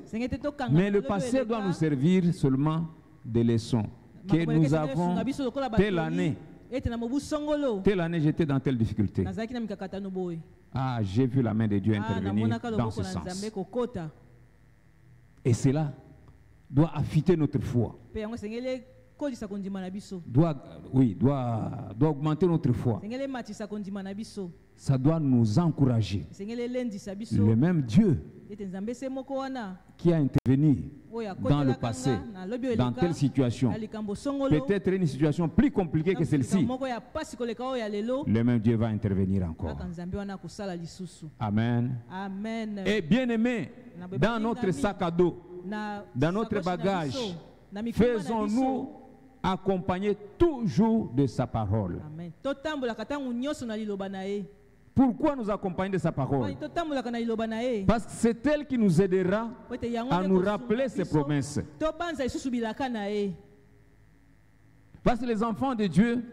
mais le passé doit nous servir seulement des leçons. Que nous avons telle année j'étais dans telle difficulté. Ah, j'ai vu la main de Dieu intervenir dans ce sens. Et cela doit affûter notre foi. Doit augmenter notre foi. Ça doit nous encourager. Le même Dieu qui a intervenu dans le passé, dans telle situation, peut-être une situation plus compliquée que celle-ci, le même Dieu va intervenir encore. Amen. Et bien aimé, dans notre sac à dos, dans notre bagage, faisons-nous accompagner toujours de sa parole. Pourquoi nous accompagner de sa parole? Parce que c'est elle qui nous aidera à nous rappeler ses promesses. Parce que les enfants de Dieu,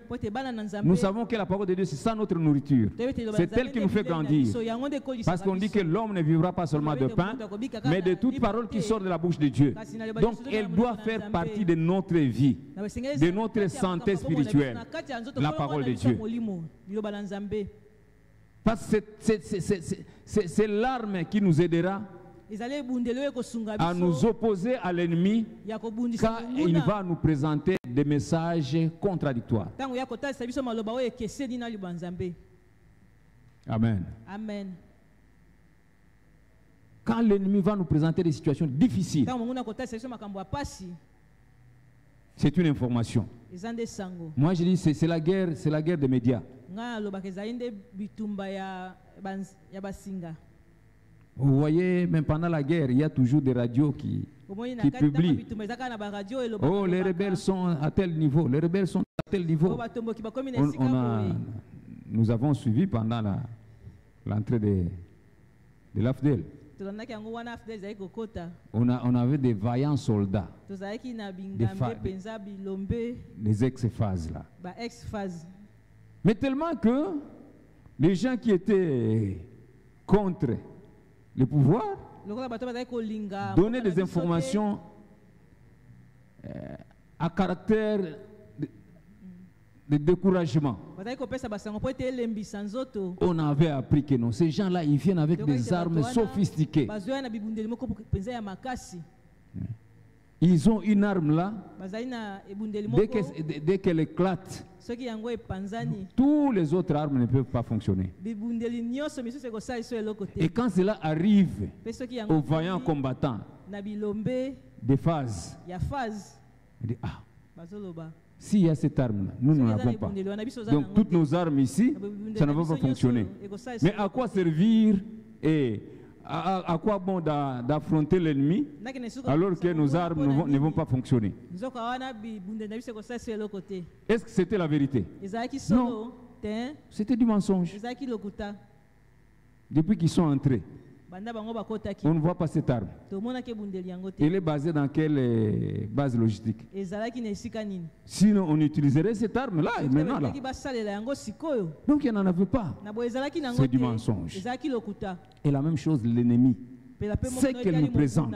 nous savons que la parole de Dieu, c'est ça notre nourriture. C'est elle qui nous fait grandir. Parce qu'on dit que l'homme ne vivra pas seulement de pain, mais de toute parole qui sort de la bouche de Dieu. Donc elle doit faire partie de notre vie, de notre santé spirituelle, la parole de Dieu. Parce que c'est l'arme qui nous aidera à nous opposer à l'ennemi quand il va nous présenter des messages contradictoires. Amen. Amen. Quand l'ennemi va nous présenter des situations difficiles, c'est une information. Moi je dis c'est la guerre des médias. Vous voyez, même pendant la guerre, il y a toujours des radios qui publient. Oh, les rebelles sont à tel niveau, les rebelles sont à tel niveau. Nous avons suivi pendant l'entrée de l'Afdel. tozalaki yango wana afdel ezalaki kokota On avait des vaillants soldats, tozalaki na bingambe mpenza bilombe les ex-phases là. ba-ex phase. Mais tellement que les gens qui étaient contre le pouvoir lokola bato bazalaki kolinga donnaient mboka na des biso te, informations à caractère de découragement. bazalaki kopesa basango mpo ete elembisa nzoto. On avait appris que non, ces gens-là, ils viennent avec Tokaki des te armes bato wana sophistiquées. bazwya na bibundeli moko mpenza ya makasi. Ils ont une arme là, bazali na ebundeli dès qu'elle éclate, soki yango epanzani tous les autres armes ne peuvent pas fonctionner. bibundeli nyonso misusu ekosala liso eloko te. Et quand cela arrive Mpe soki aux yango vaillants combattants na bilombe des phases, ya phase on dit, ah, bazoloba s'il y a cette arme-là, nous n'en avons pas. Donc toutes nos armes ici, ça ne va pas fonctionner. Mais à quoi servir et à quoi bon d'affronter l'ennemi alors que nos armes ne vont pas fonctionner? Est-ce que c'était la vérité? Non, c'était du mensonge. Depuis qu'ils sont entrés, on ne voit pas cette arme. Elle est basée dans quelle base logistique? Sinon, on utiliserait cette arme-là et maintenant là. Donc il n'y en avait pas. C'est du mensonge. Et la même chose, l'ennemi. C'est qu'elle nous présente.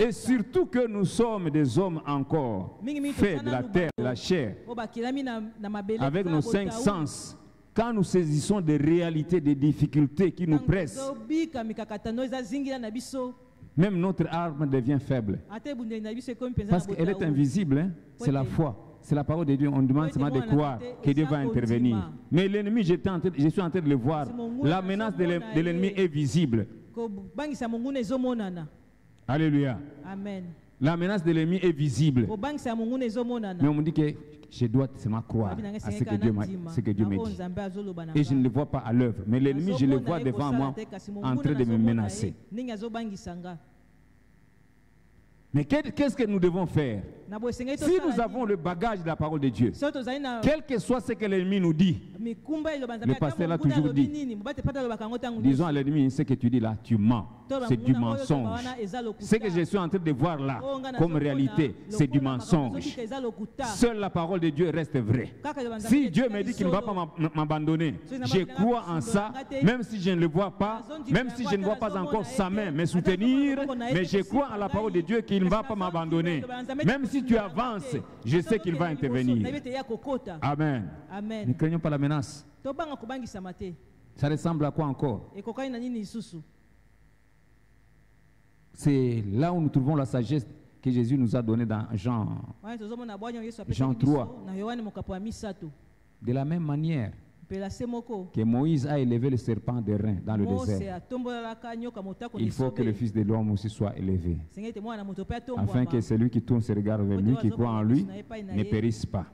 Et surtout que nous sommes des hommes encore faits de la terre, de la chair, avec nos 5 sens. Quand nous saisissons des réalités, des difficultés qui nous pressent, même notre arme devient faible. Parce qu'elle est invisible, hein? C'est la foi. C'est la parole de Dieu. On demande seulement de croire que Dieu va intervenir. Mais l'ennemi, je suis en train de le voir. La menace de l'ennemi est visible. Alléluia. Amen. La menace de l'ennemi est visible. Mais on me dit que je dois seulement croire à ce que Dieu me dit. Et je ne le vois pas à l'œuvre. Mais l'ennemi, je le vois devant moi en train de me menacer. Mais qu'est-ce que nous devons faire? Si nous avons le bagage de la parole de Dieu, quel que soit ce que l'ennemi nous dit, le pasteur l'a toujours dit, disons à l'ennemi, ce que tu dis là, tu mens. C'est du mensonge. Ce que je suis en train de voir là, comme réalité, c'est du mensonge. Seule la parole de Dieu reste vraie. Si Dieu me dit qu'il ne va pas m'abandonner, je crois en ça, même si je ne le vois pas, même si je ne vois pas encore sa main me soutenir, mais je crois en la parole de Dieu qu'il ne va pas m'abandonner. Même si tu avances, je sais qu'il va intervenir. Amen. Ne craignons pas la menace. Ça ressemble à quoi encore? C'est là où nous trouvons la sagesse que Jésus nous a donnée dans Jean 3. De la même manière que Moïse a élevé le serpent de rein dans le désert, il faut que le Fils de l'homme aussi soit élevé, afin que celui qui tourne ses regards vers lui, qui croit en lui, ne périsse pas,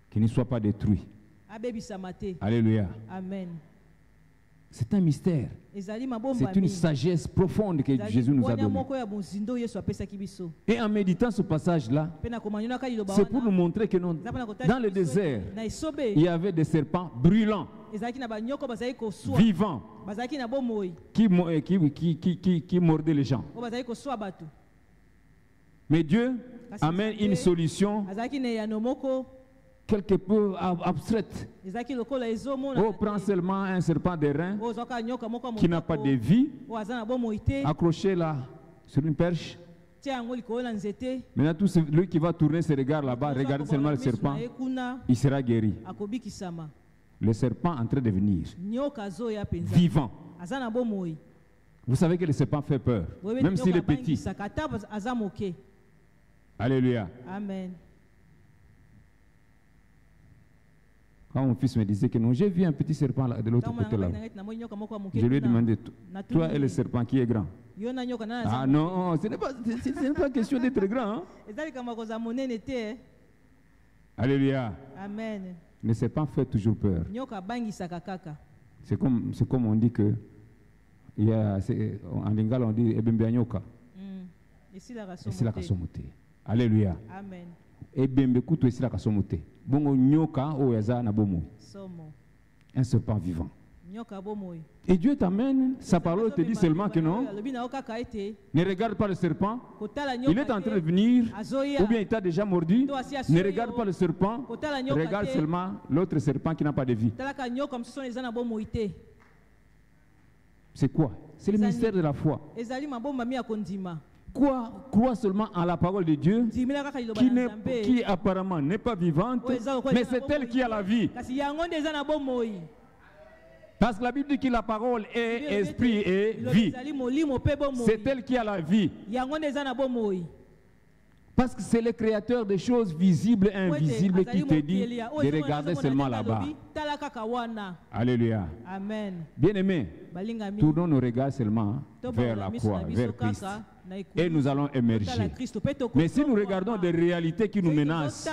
qu'il ne soit pas détruit. Alléluia. Amen. C'est un mystère. C'est une sagesse profonde que Jésus nous a donnée. Et en méditant ce passage-là, c'est pour nous montrer que dans le désert, il y avait des serpents brûlants, vivants, qui mordaient les gens. Mais Dieu amène une solution quelque peu abstraite. On prend seulement un serpent de rein qui n'a pas de vie, accroché là sur une perche. Maintenant, tout celui qui va tourner ses regards là-bas, regarder seulement le serpent, il sera guéri. Le serpent en train de venir, vivant. Vous savez que le serpent fait peur, même s'il est petit. Alléluia. Amen. Quand mon fils me disait que non, j'ai vu un petit serpent là, de l'autre côté là. Je lui ai demandé, toi et le serpent qui est grand? Ah non, ce n'est pas question d'être grand. Hein? Alléluia. Amen. Le serpent fait toujours peur. C'est comme on dit que, en lingala on dit ebembeanyoka. Alléluia. Amen. Un serpent vivant. nyoka bomoi. Et Dieu t'amène, sa parole te dit seulement que non, Lobi na okaka ete ne regarde pas le serpent, kotala il nyoka est en train de te, venir, azoya. ou bien il t'a déjà mordu, To asi ne asoyo. regarde pas le serpent, Kotala nyoka regarde te. seulement l'autre serpent qui n'a pas de vie. Talaka nyoka msusu eza na bomoi te. C'est quoi? C'est le mystère de la foi. Ezali mabomba mi ya kondima. Crois seulement en la parole de Dieu, Ndimela kaka liloba qui, na Nzambe. qui apparemment n'est pas vivante, mais c'est elle qui a la vie. Kasi yango nde eza na bomoi. Parce que la Bible dit que la parole est esprit et vie. Ezali molimo pe bomoi. C'est elle qui a la vie. Yango nde eza na bomoi. Parce que c'est le créateur des choses visibles et invisibles qui te dit de regarder seulement là-bas. Alléluia. Amen. Bien-aimés, Balingami. tournons nos regards seulement vers la croix, vers Christ. Et nous allons émerger. Mais si nous regardons des réalités qui nous menacent,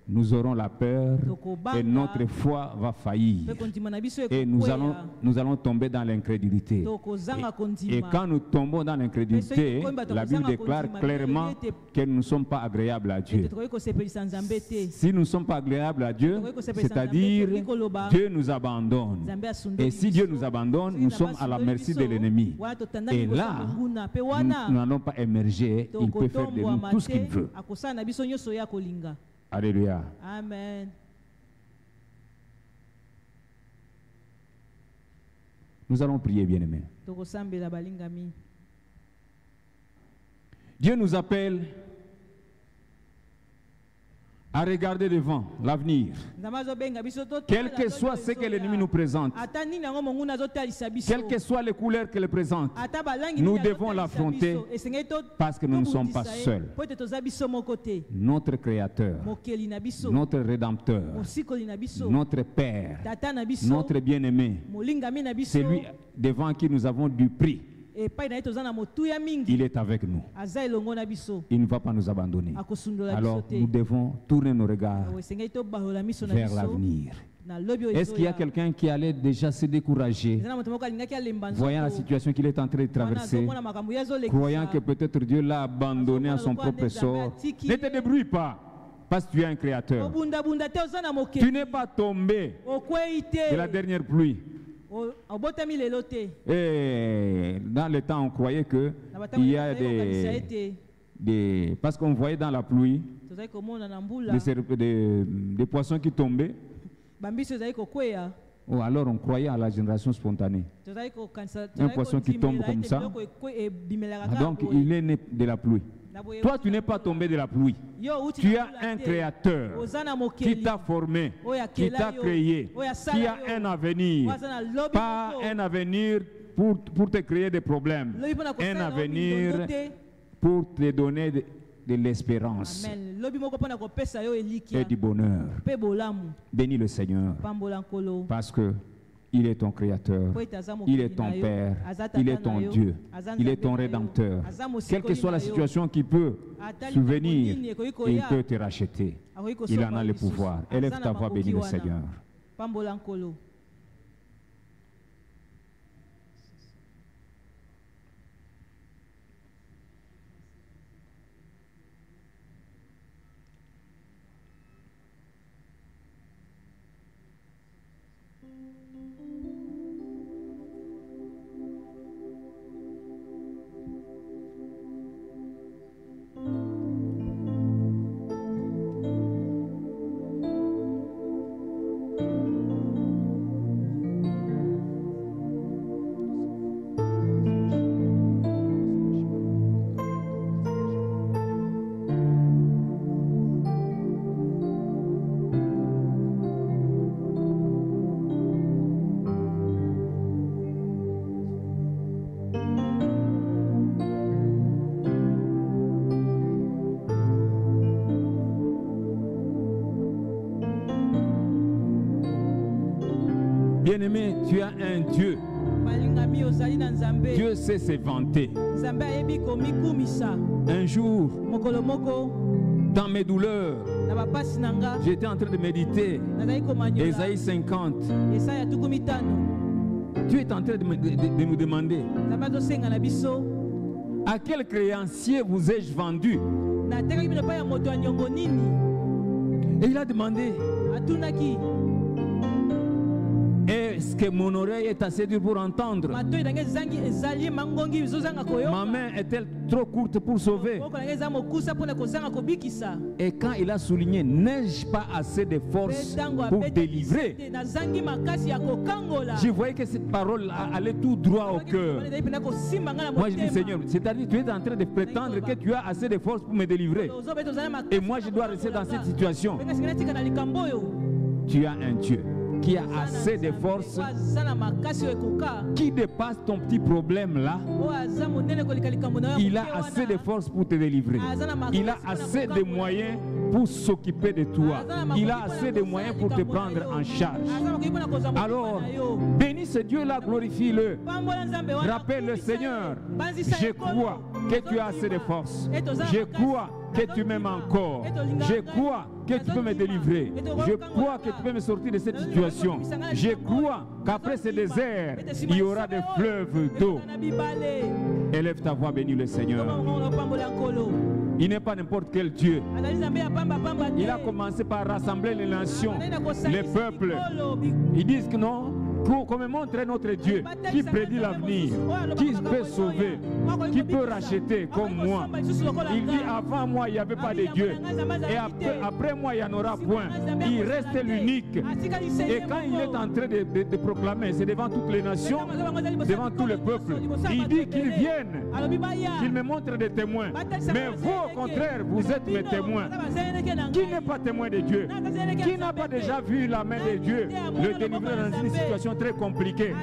nous aurons la peur et notre foi va faillir. Et nous allons tomber dans l'incrédulité. Et quand nous tombons dans l'incrédulité, la Bible déclare clairement que nous ne sommes pas agréables à Dieu. Si nous ne sommes pas agréables à Dieu, c'est-à-dire Dieu nous abandonne. Et si Dieu nous abandonne, nous sommes à la merci de l'ennemi. Et là, nous n'allons pas émerger. Il peut faire de nous tout ce qu'il veut. Alléluia. Amen. Nous allons prier, bien-aimés. Dieu nous appelle à regarder devant l'avenir. Quel que soit ce que l'ennemi nous présente, quelles que soient les couleurs qu'il présente, nous devons l'affronter parce que nous ne sommes pas seuls. Notre Créateur, notre Rédempteur, notre Père, notre bien-aimé, c'est lui devant qui nous avons du prix. Il est avec nous. Il ne va pas nous abandonner. Alors nous devons tourner nos regards vers l'avenir. Est-ce qu'il y a quelqu'un qui allait déjà se décourager, voyant la situation qu'il est en train de traverser, croyant que peut-être Dieu l'a abandonné à son propre sort? Ne te débrouille pas, parce que tu es un créateur. Tu n'es pas tombé de la dernière pluie. Et dans le temps, on croyait que il y a des parce qu'on voyait dans la pluie des poissons qui tombaient. Ou alors on croyait à la génération spontanée. Un poisson qui tombe comme ça. Donc il est né de la pluie. Toi, tu n'es pas tombé de la pluie. Tu as un créateur qui t'a formé, qui t'a créé, qui a un avenir. Pas un avenir pour te créer des problèmes. Un avenir pour te donner de l'espérance et du bonheur. Bénis le Seigneur parce que il est ton créateur, il est ton Père, il est ton Dieu, il est ton Rédempteur. Quelle que soit la situation qui peut survenir, il peut te racheter. Il en a le pouvoir. Élève ta voix, bénis le Seigneur. Bien-aimé, tu as un Dieu. Dieu sait se vanter. Un jour, dans mes douleurs, j'étais en train de méditer Ésaïe 50. Dieu est en train de nous demander: à quel créancier vous ai-je vendu? Et il a demandé: Est-ce que mon oreille est assez dure pour entendre? Ma main est-elle trop courte pour sauver? Et quand il a souligné, n'ai-je pas assez de force pour délivrer? Je voyais que cette parole allait tout droit au cœur. Moi je dis, Seigneur, c'est-à-dire tu es en train de prétendre que tu as assez de force pour me délivrer. Et moi je dois rester dans cette situation. Tu as un Dieu qui a assez de force, qui dépasse ton petit problème là. Il a assez de force pour te délivrer. Il a assez de moyens pour s'occuper de toi. Il a assez de moyens pour te prendre en charge. Alors, bénis ce Dieu-là, glorifie-le. Rappelle le Seigneur, je crois que tu as assez de force. Je crois que tu m'aimes encore. Je crois que tu peux me délivrer. Je crois que tu peux me sortir de cette situation. Je crois qu'après ce désert, il y aura des fleuves d'eau. Élève ta voix, bénis le Seigneur. Il n'est pas n'importe quel Dieu. Il a commencé par rassembler les nations, les peuples. Ils disent que non, qu'on me montre notre Dieu qui prédit l'avenir, qui peut sauver, qui peut racheter comme moi. Il dit avant moi il n'y avait pas de Dieu et après moi il n'y en aura point. Il reste l'unique. Et quand il est en train de proclamer, c'est devant toutes les nations, devant tous les peuples, il dit qu'ils viennent, qu'ils me montrent des témoins. Mais vous au contraire, vous êtes mes témoins. Qui n'est pas témoin de Dieu? Qui n'a pas déjà vu la main de Dieu le délivrer dans une situation très compliquée?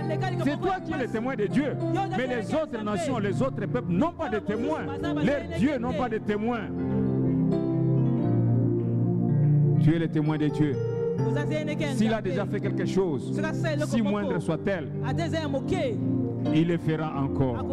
C'est toi qui es le témoin de Dieu. Mais les autres nations, les autres peuples n'ont pas de témoins. Leurs dieux n'ont pas de témoins. Tu es le témoin de Dieu. S'il a déjà fait quelque chose, si moindre soit-elle, il le fera encore.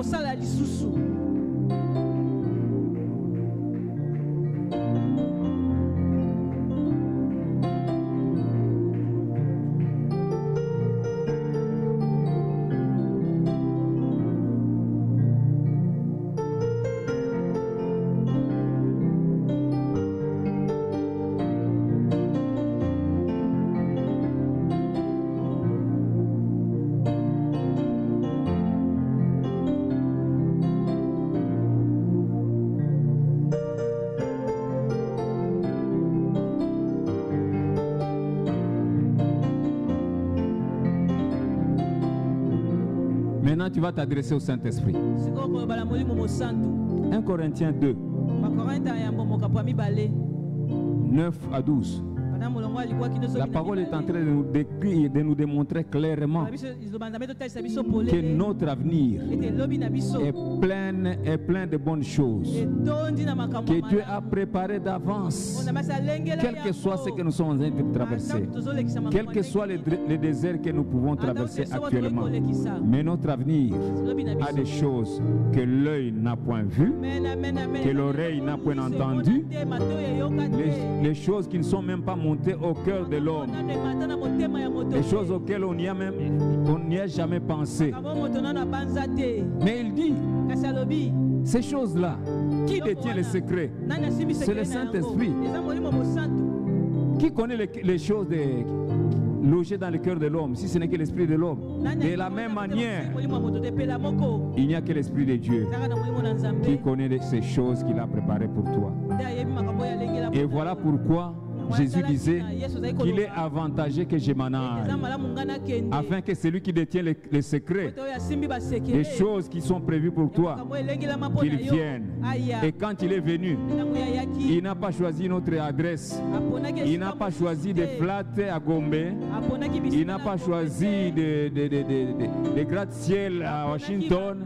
Maintenant, tu vas t'adresser au Saint-Esprit. 1 Corinthiens 2, 9 à 12. La parole est en train de nous décrire et de nous démontrer clairement que notre avenir est plein de bonnes choses, que Dieu a préparé d'avance, quel que soit ce que nous sommes en train de traverser, quel que soit le désert que nous pouvons traverser actuellement. Mais notre avenir a des choses que l'œil n'a point vues, que l'oreille n'a point entendues, les choses qui ne sont même pas montées au cœur de l'homme, des choses auxquelles on n'y a jamais pensé. Mais il dit, ces choses-là, qui détient les secrets? C'est le Saint-Esprit. Qui connaît les choses logées dans le cœur de l'homme, si ce n'est que l'Esprit de l'homme? De la même manière, il n'y a que l'Esprit de Dieu qui connaît ces choses qu'il a préparées pour toi. Et voilà pourquoi Jésus disait qu'il est avantageux que je m'en aille, afin que celui qui détient les secrets, les choses qui sont prévues pour toi, qu'il vienne. Et quand il est venu, il n'a pas choisi notre adresse, il n'a pas choisi de flatter à Gombe, il n'a pas choisi de gratte-ciel à Washington,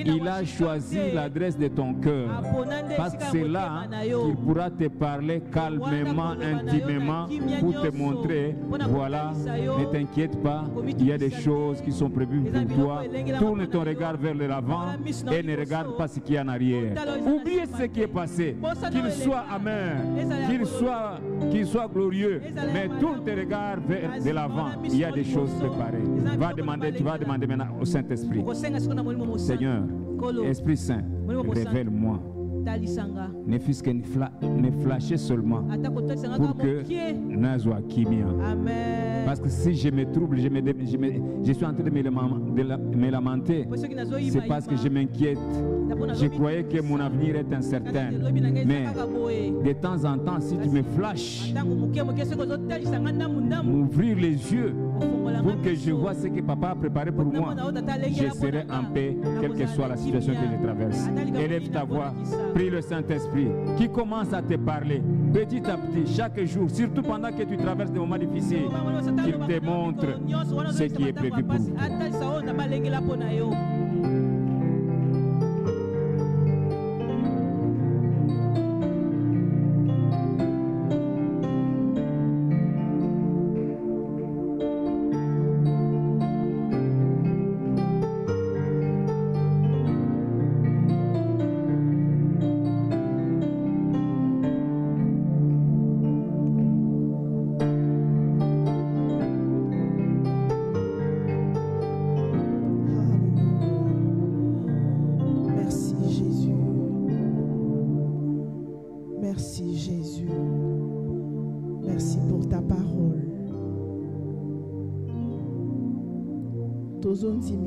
il a choisi l'adresse de ton cœur, parce que c'est là qu'il pourra te parler calmement, intimement, pour te montrer, voilà, ne t'inquiète pas, il y a des choses qui sont prévues pour toi. Tourne ton regard vers l'avant et ne regarde pas ce qui est en arrière. Oublie ce qui est passé, qu'il soit amer, qu'il soit glorieux, mais tourne tes regards vers de l'avant. Il y a des choses préparées. Tu vas demander maintenant au Saint-Esprit, Seigneur, Esprit Saint, révèle-moi ne fût-ce que ne flasher seulement pour que Nazwa Kimia. Parce que si je me trouble, je suis en train de me lamenter, c'est parce que je m'inquiète. Je croyais que mon avenir est incertain. Mais de temps en temps, si tu me flashes, m'ouvrir les yeux pour que je vois ce que papa a préparé pour moi, je serai en paix, quelle que soit la situation que je traverse. Élève ta voix, prie le Saint-Esprit qui commence à te parler petit à petit, chaque jour, surtout pendant que tu traverses des moments difficiles, qu'il te montre ce qui est prévu pour toi.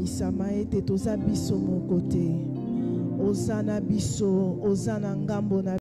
Sama ete toza biso mon côté. Osana biso, osana ngambo na